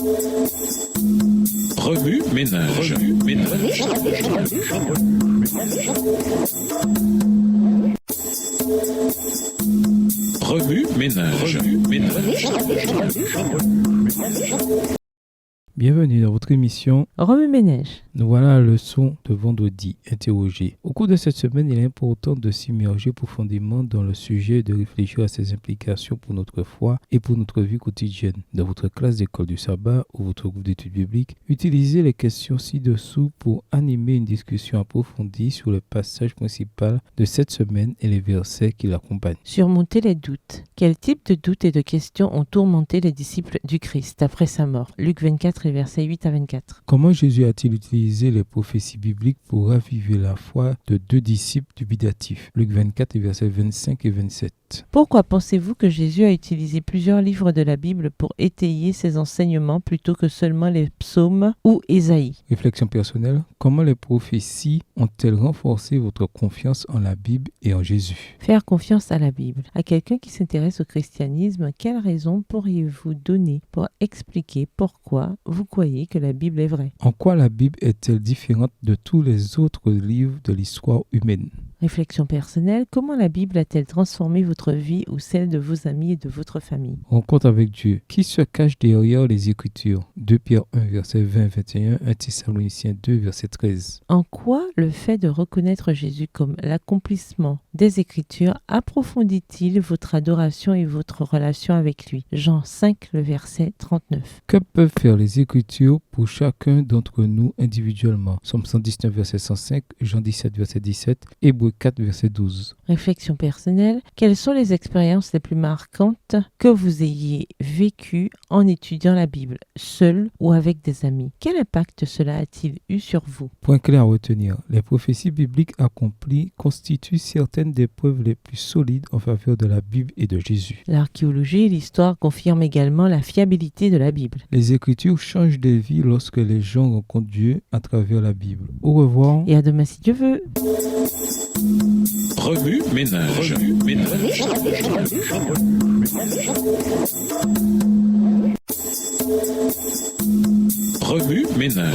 Remue ménage. Remue ménage. Bienvenue dans votre émission Remue ménage. Nous voilà à la leçon de vendredi, interrogé. Au cours de cette semaine, il est important de s'immerger profondément dans le sujet et de réfléchir à ses implications pour notre foi et pour notre vie quotidienne. Dans votre classe d'école du sabbat ou votre groupe d'études bibliques, utilisez les questions ci-dessous pour animer une discussion approfondie sur le passage principal de cette semaine et les versets qui l'accompagnent. Surmonter les doutes. Quel type de doutes et de questions ont tourmenté les disciples du Christ après sa mort? Luc 24, versets 8 à 24. Comment Jésus a-t-il utilisé les prophéties bibliques pour raviver la foi de deux disciples dubitatifs? Luc 24, versets 25 et 27. Pourquoi pensez-vous que Jésus a utilisé plusieurs livres de la Bible pour étayer ses enseignements plutôt que seulement les psaumes ou Ésaïe? Réflexion personnelle. Comment les prophéties ont-elles renforcé votre confiance en la Bible et en Jésus? Faire confiance à la Bible. À quelqu'un qui s'intéresse au christianisme, quelles raisons pourriez-vous donner pour expliquer pourquoi vous croyez que la Bible est vraie? En quoi la Bible est-elle différente de tous les autres livres de l'histoire humaine? Réflexion personnelle. Comment la Bible a-t-elle transformé votre vie ou celle de vos amis et de votre famille? Rencontre avec Dieu. Qui se cache derrière les Écritures? 2 Pierre 1, verset 20-21, 1 Thessaloniciens 2, verset 13. En quoi le fait de reconnaître Jésus comme l'accomplissement des Écritures approfondit-il votre adoration et votre relation avec lui? Jean 5, le verset 39. Que peuvent faire les Écritures pour chacun d'entre nous individuellement? Somme 119, verset 105, Jean 17, verset 17, Hébreux 4, verset 12. Réflexion personnelle. Quelles sont les expériences les plus marquantes que vous ayez vécues en étudiant la Bible, seul ou avec des amis? Quel impact cela a-t-il eu sur vous? Point clair à retenir. Les prophéties bibliques accomplies constituent certaines des preuves les plus solides en faveur de la Bible et de Jésus. L'archéologie et l'histoire confirment également la fiabilité de la Bible. Les Écritures changent des vies lorsque les gens rencontrent Dieu à travers la Bible. Au revoir. Et à demain si Dieu veut. Remue ménage. Remue ménage.